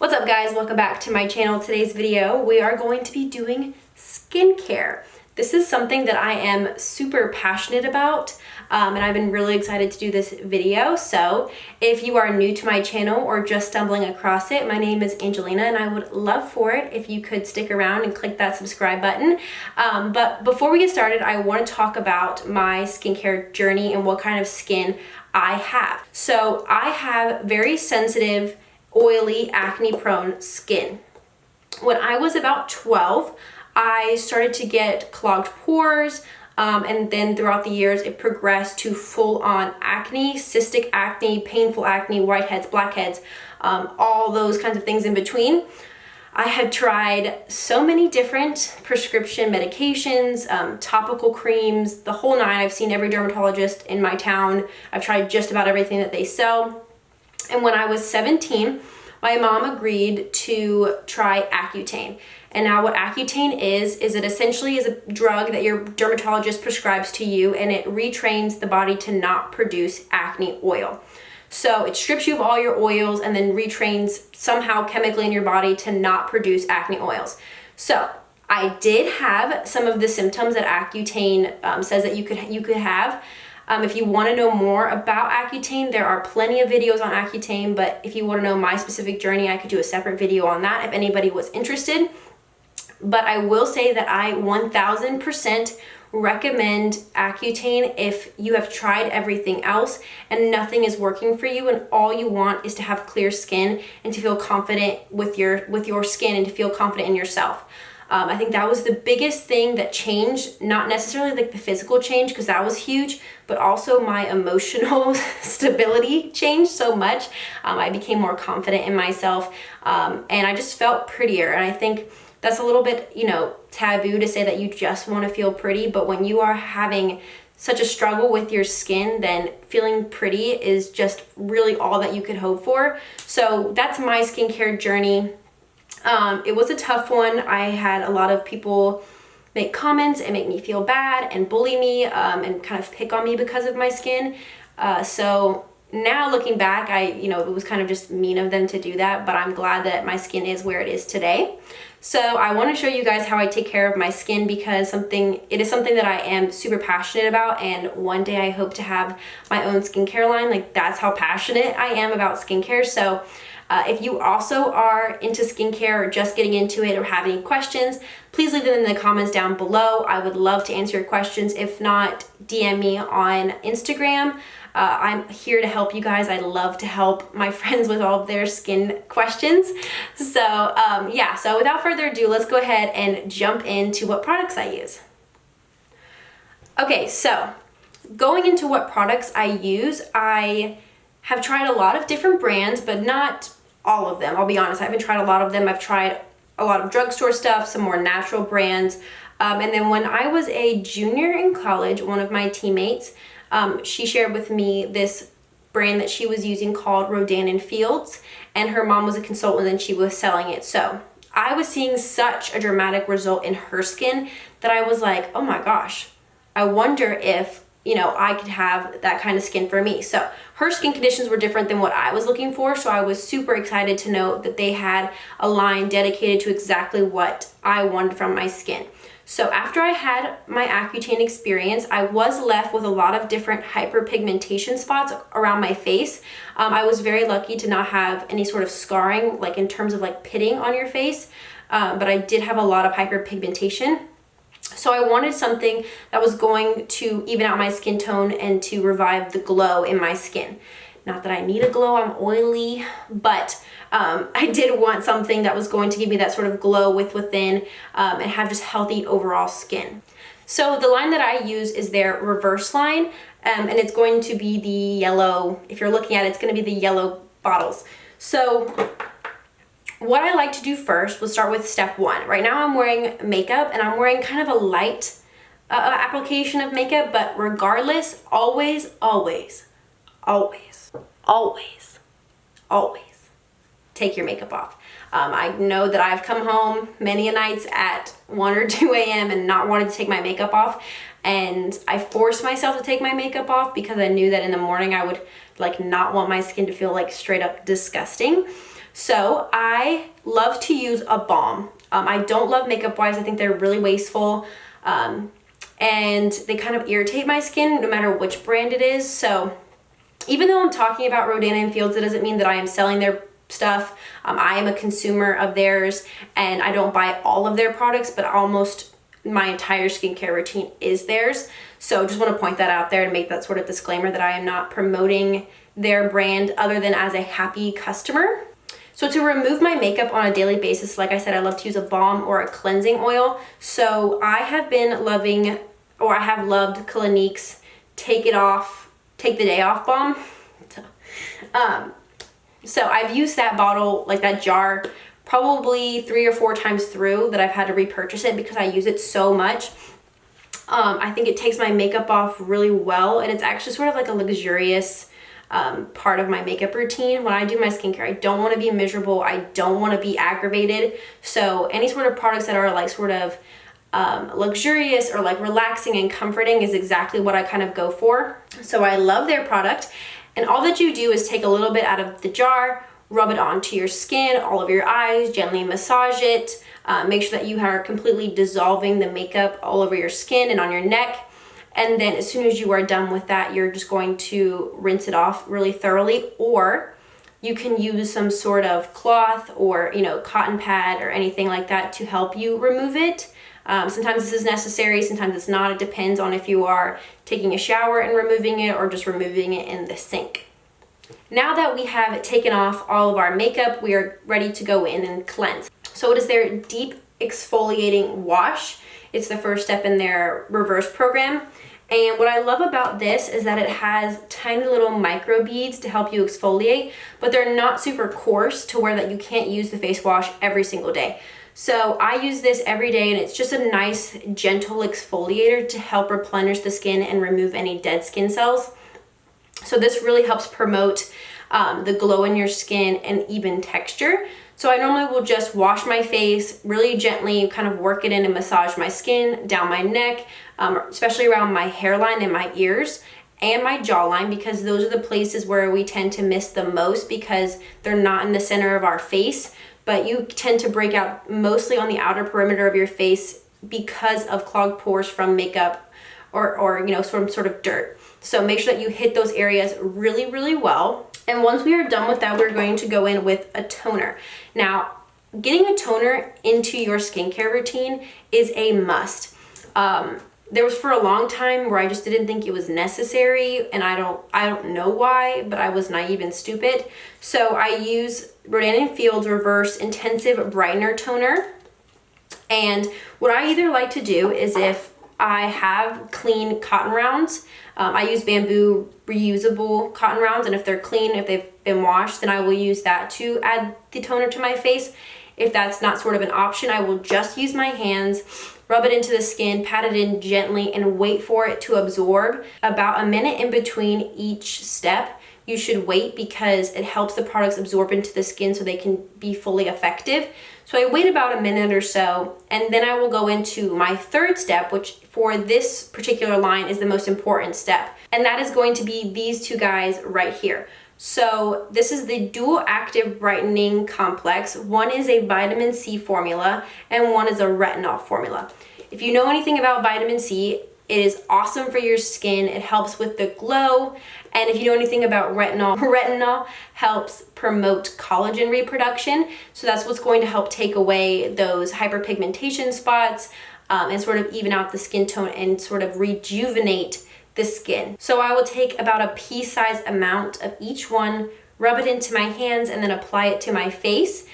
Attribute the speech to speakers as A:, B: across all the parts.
A: What's up guys, welcome back to my channel. Today's video, we are going to be doing skincare. This is something that I am super passionate about and I've been really excited to do this video. So if you are new to my channel or just stumbling across it, my name is Angeliina and I would love for it if you could stick around and click that subscribe button. But before we get started, I want to talk about my skincare journey and what kind of skin I have. So I have very sensitive, oily, acne-prone skin. When I was about 12, I started to get clogged pores, and then throughout the years, it progressed to full-on acne, cystic acne, painful acne, whiteheads, blackheads, all those kinds of things in between. I had tried so many different prescription medications, topical creams, the whole nine. I've seen every dermatologist in my town. I've tried just about everything that they sell. And when I was 17, my mom agreed to try Accutane. And now what Accutane is it essentially is a drug that your dermatologist prescribes to you, and it retrains the body to not produce acne oil. So it strips you of all your oils and then retrains somehow chemically in your body to not produce acne oils. So I did have some of the symptoms that Accutane says that you could have. If you want to know more about Accutane, there are plenty of videos on Accutane, but if you want to know my specific journey, I could do a separate video on that if anybody was interested. But I will say that I 1000% recommend Accutane if you have tried everything else and nothing is working for you and all you want is to have clear skin and to feel confident with your skin and to feel confident in yourself. I think that was the biggest thing that changed, not necessarily like the physical change because that was huge, but also my emotional stability changed so much. I became more confident in myself and I just felt prettier. And I think that's a little bit, taboo to say that you just want to feel pretty, but when you are having such a struggle with your skin, then feeling pretty is just really all that you could hope for. So that's my skincare journey. It was a tough one. I had a lot of people make comments and make me feel bad and bully me and kind of pick on me because of my skin. So now looking back, it was kind of just mean of them to do that, but I'm glad that my skin is where it is today. So I want to show you guys how I take care of my skin because it is something that I am super passionate about, and one day I hope to have my own skincare line. Like, that's how passionate I am about skincare. So if you also are into skincare or just getting into it or have any questions, please leave them in the comments down below. I would love to answer your questions. If not, DM me on Instagram. I'm here to help you guys. I love to help my friends with all of their skin questions. So so without further ado, let's go ahead and jump into what products I use. Okay, so going into what products I use, I have tried a lot of different brands, but not all of them. I'll be honest, I haven't tried a lot of them. I've tried a lot of drugstore stuff, some more natural brands. And then when I was a junior in college, one of my teammates, she shared with me this brand that she was using called Rodan Fields, and her mom was a consultant and she was selling it. So I was seeing such a dramatic result in her skin that I was like, oh my gosh, I wonder if I could have that kind of skin for me. So her skin conditions were different than what I was looking for. So I was super excited to know that they had a line dedicated to exactly what I wanted from my skin. So after I had my Accutane experience, I was left with a lot of different hyperpigmentation spots around my face. I was very lucky to not have any sort of scarring, like in terms of like pitting on your face, but I did have a lot of hyperpigmentation. So I wanted something that was going to even out my skin tone and to revive the glow in my skin. Not that I need a glow, I'm oily, but I did want something that was going to give me that sort of glow within and have just healthy overall skin. So the line that I use is their Reverse line, and it's going to be the yellow, if you're looking at it, it's going to be the yellow bottles. So what I like to do first was start with step one. Right now I'm wearing makeup and I'm wearing kind of a light application of makeup, but regardless, always take your makeup off. I know that I've come home many a nights at 1 or 2 a.m. and not wanted to take my makeup off, and I forced myself to take my makeup off because I knew that in the morning I would like not want my skin to feel like straight up disgusting. So I love to use a balm. I don't love makeup wipes. I think they're really wasteful. And they kind of irritate my skin no matter which brand it is. So even though I'm talking about Rodan Fields, it doesn't mean that I am selling their stuff. I am a consumer of theirs, and I don't buy all of their products, but almost my entire skincare routine is theirs. So just want to point that out there and make that sort of disclaimer that I am not promoting their brand other than as a happy customer. So to remove my makeup on a daily basis, like I said, I love to use a balm or a cleansing oil. So I have been loving, or I have loved Clinique's Take the Day Off balm. So I've used that bottle, like that jar, probably 3 or 4 times through that I've had to repurchase it because I use it so much. I think it takes my makeup off really well, and it's actually sort of like a luxurious part of my makeup routine. When I do my skincare, I don't want to be miserable. I don't want to be aggravated. So any sort of products that are like sort of luxurious or like relaxing and comforting is exactly what I kind of go for. So I love their product. And all that you do is take a little bit out of the jar, rub it onto your skin, all over your eyes, gently massage it. Make sure that you are completely dissolving the makeup all over your skin and on your neck. And then as soon as you are done with that, you're just going to rinse it off really thoroughly, or you can use some sort of cloth or, cotton pad or anything like that to help you remove it. Sometimes this is necessary, sometimes it's not. It depends on if you are taking a shower and removing it or just removing it in the sink. Now that we have taken off all of our makeup, we are ready to go in and cleanse. So it is their deep exfoliating wash. It's the first step in their reverse program. And what I love about this is that it has tiny little micro beads to help you exfoliate, but they're not super coarse to where that you can't use the face wash every single day. So I use this every day, and it's just a nice gentle exfoliator to help replenish the skin and remove any dead skin cells. So this really helps promote the glow in your skin and even texture. So I normally will just wash my face really gently, kind of work it in and massage my skin, down my neck, especially around my hairline and my ears and my jawline, because those are the places where we tend to miss the most because they're not in the center of our face. But you tend to break out mostly on the outer perimeter of your face because of clogged pores from makeup or some sort of dirt. So make sure that you hit those areas really, really well. And once we are done with that, we're going to go in with a toner. Now, getting a toner into your skincare routine is a must. There was for a long time where I just didn't think it was necessary, and I don't know why, but I was naive and stupid. So I use Rodan Fields Reverse Intensive Brightener Toner. And what I either like to do is, if I have clean cotton rounds, I use bamboo reusable cotton rounds, and if they're clean, if they've been washed, then I will use that to add the toner to my face. If that's not sort of an option, I will just use my hands, rub it into the skin, pat it in gently, and wait for it to absorb. About a minute in between each step, you should wait, because it helps the products absorb into the skin so they can be fully effective. So I wait about a minute or so, and then I will go into my third step, which for this particular line is the most important step. And that is going to be these two guys right here. So this is the Dual Active Brightening Complex. One is a vitamin C formula and one is a retinol formula. If you know anything about vitamin C, it is awesome for your skin. It helps with the glow. And if you know anything about retinol helps promote collagen reproduction. So that's what's going to help take away those hyperpigmentation spots and sort of even out the skin tone and sort of rejuvenate the skin. So I will take about a pea-sized amount of each one, rub it into my hands, and then apply it to my face.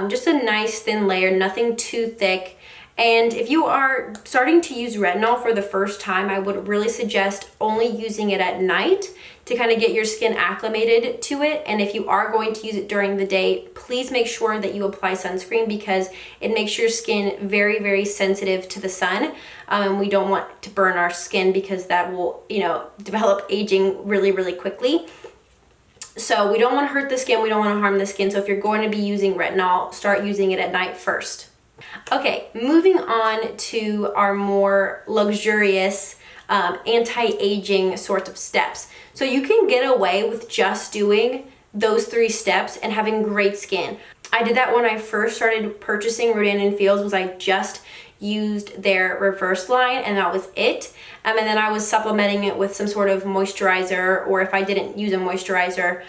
A: Just a nice thin layer, nothing too thick. And if you are starting to use retinol for the first time, I would really suggest only using it at night to kind of get your skin acclimated to it. And if you are going to use it during the day, please make sure that you apply sunscreen, because it makes your skin very, very sensitive to the sun. And we don't want to burn our skin, because that will, develop aging really, really quickly. So we don't want to hurt the skin. We don't want to harm the skin. So if you're going to be using retinol, start using it at night first. Okay, moving on to our more luxurious anti-aging sorts of steps. So you can get away with just doing those 3 steps and having great skin. I did that when I first started purchasing Rodan Fields. Was I just used their reverse line and that was it. And then I was supplementing it with some sort of moisturizer, or if I didn't use a moisturizer,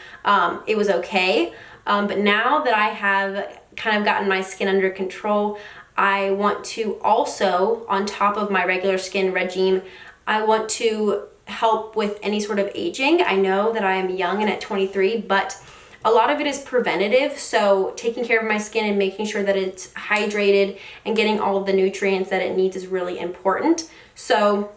A: it was okay. But now that I have kind of gotten my skin under control, I want to also, on top of my regular skin regime, I want to help with any sort of aging. I know that I am young and at 23, but a lot of it is preventative. So taking care of my skin and making sure that it's hydrated and getting all of the nutrients that it needs is really important. So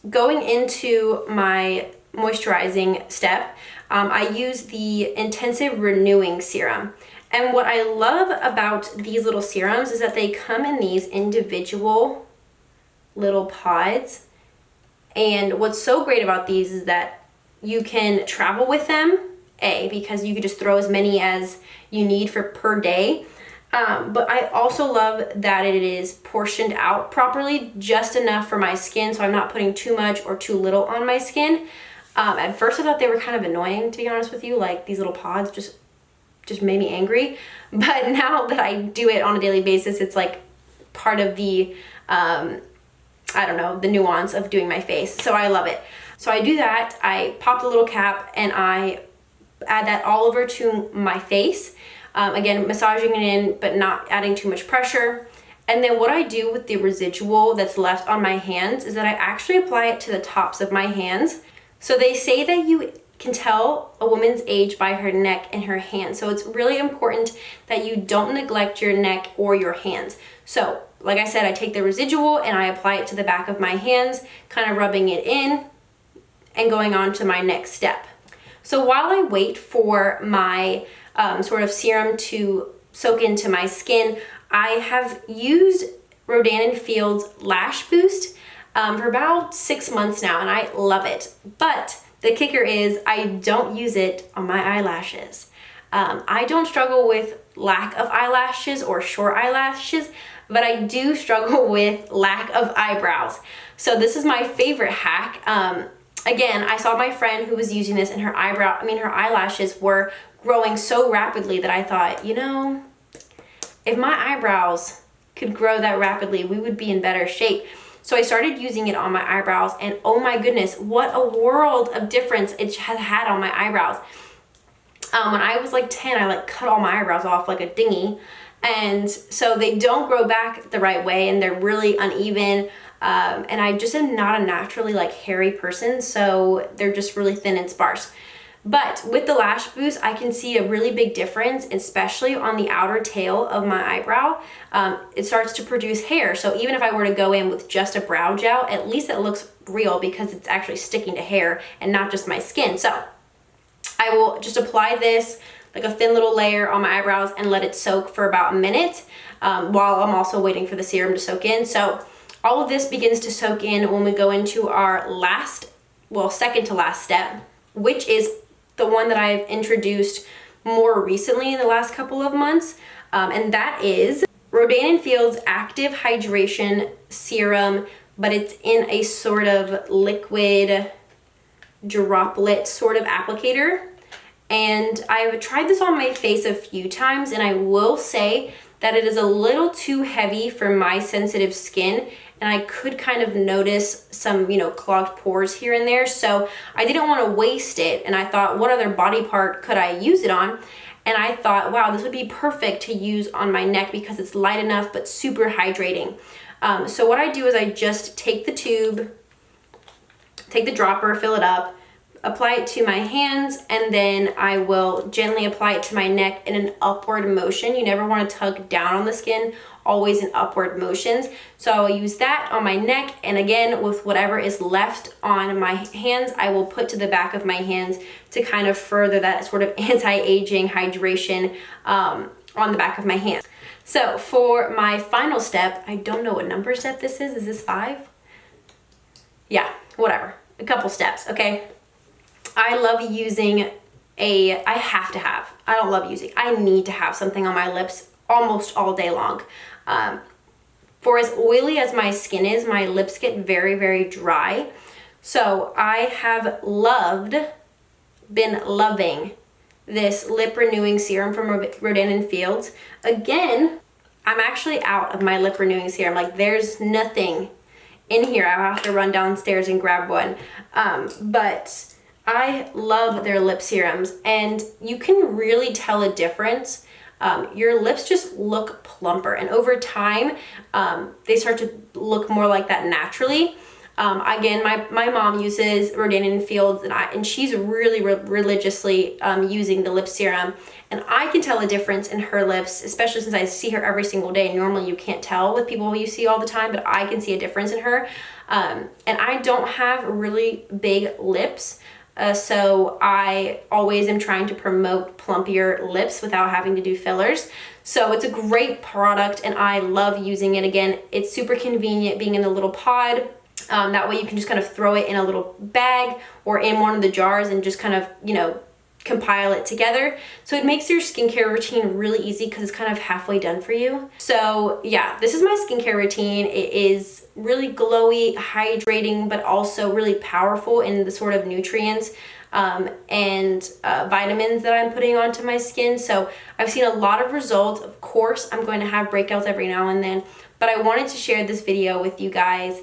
A: going into my moisturizing step, I use the Intensive Renewing Serum. And what I love about these little serums is that they come in these individual little pods. And what's so great about these is that you can travel with them, because you can just throw as many as you need for per day. But I also love that it is portioned out properly, just enough for my skin, so I'm not putting too much or too little on my skin. At first I thought they were kind of annoying, to be honest with you, like these little pods just made me angry. But now that I do it on a daily basis, it's like part of the, I don't know, the nuance of doing my face. So I love it. So I do that, I pop the little cap and I add that all over to my face. Again, massaging it in, but not adding too much pressure. And then what I do with the residual that's left on my hands is that I actually apply it to the tops of my hands. So they say that you can tell a woman's age by her neck and her hands. So it's really important that you don't neglect your neck or your hands. So like I said, I take the residual and I apply it to the back of my hands, kind of rubbing it in and going on to my next step. So while I wait for my sort of serum to soak into my skin, I have used Rodan Fields Lash Boost for about 6 months now, and I love it. But the kicker is I don't use it on my eyelashes. I don't struggle with lack of eyelashes or short eyelashes, but I do struggle with lack of eyebrows. So this is my favorite hack. Again, I saw my friend who was using this and her eyelashes were growing so rapidly that I thought, you know, if my eyebrows could grow that rapidly, we would be in better shape. So I started using it on my eyebrows and oh my goodness, what a world of difference it has had on my eyebrows. When I was like 10, I like cut all my eyebrows off like a dinghy. And so they don't grow back the right way and they're really uneven. And I just am not a naturally like hairy person, so they're just really thin and sparse. But with the Lash Boost, I can see a really big difference, especially on the outer tail of my eyebrow. It starts to produce hair. So even if I were to go in with just a brow gel, at least it looks real because it's actually sticking to hair and not just my skin. So I will just apply this like a thin little layer on my eyebrows and let it soak for about a minute while I'm also waiting for the serum to soak in. So all of this begins to soak in when we go into our second to last step, which is the one that I've introduced more recently in the last couple of months. And that is Rodan Fields Active Hydration Serum, but it's in a sort of liquid droplet sort of applicator. And I've tried this on my face a few times and I will say that it is a little too heavy for my sensitive skin and I could kind of notice some, clogged pores here and there. So I didn't want to waste it and I thought, what other body part could I use it on? And I thought, wow, this would be perfect to use on my neck because it's light enough but super hydrating. So what I do is I just take the tube, take the dropper, fill it up, apply it to my hands, and then I will gently apply it to my neck in an upward motion. You never want to tug down on the skin, always in upward motions. So I'll use that on my neck, and again, with whatever is left on my hands, I will put to the back of my hands to kind of further that sort of anti-aging hydration on the back of my hands. So for my final step, I don't know what number step this is. Is this 5? Yeah, whatever. A couple steps, okay? I love using I need to have something on my lips almost all day long. For as oily as my skin is, my lips get very, very dry. So I have been loving this lip renewing serum from Rodan Fields. Again, I'm actually out of my lip renewing serum. Like, there's nothing in here. I'll have to run downstairs and grab one. But I love their lip serums, and you can really tell a difference. Your lips just look plumper, and over time, they start to look more like that naturally. Again, my mom uses Rodan Fields, and she's really religiously using the lip serum, and I can tell a difference in her lips, especially since I see her every single day. Normally you can't tell with people you see all the time, but I can see a difference in her. And I don't have really big lips, so I always am trying to promote plumpier lips without having to do fillers. So it's a great product, and I love using it. Again, it's super convenient being in a little pod. That way you can just kind of throw it in a little bag or in one of the jars and just kind of, you know, compile it together. So it makes your skincare routine really easy because it's kind of halfway done for you. So yeah, this is my skincare routine. It is really glowy, hydrating, but also really powerful in the sort of nutrients and vitamins that I'm putting onto my skin. So I've seen a lot of results. Of course, I'm going to have breakouts every now and then, but I wanted to share this video with you guys.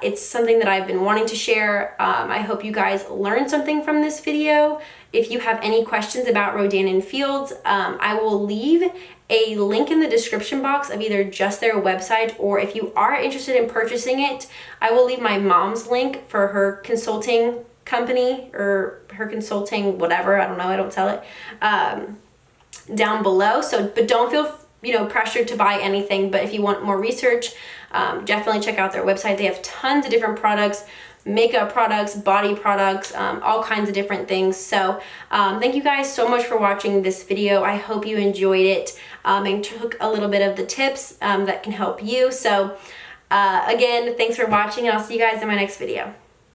A: It's something that I've been wanting to share. I hope you guys learned something from this video. If you have any questions about Rodan Fields, I will leave a link in the description box of either just their website, or if you are interested in purchasing it, I will leave my mom's link for her consulting company, or her consulting whatever, I don't know, I don't sell it, down below. So, but don't feel, you know, pressured to buy anything, but if you want more research, definitely check out their website. They have tons of different products, makeup products, body products, all kinds of different things. So thank you guys so much for watching this video. I hope you enjoyed it and took a little bit of the tips that can help you. So again, thanks for watching, and I'll see you guys in my next video.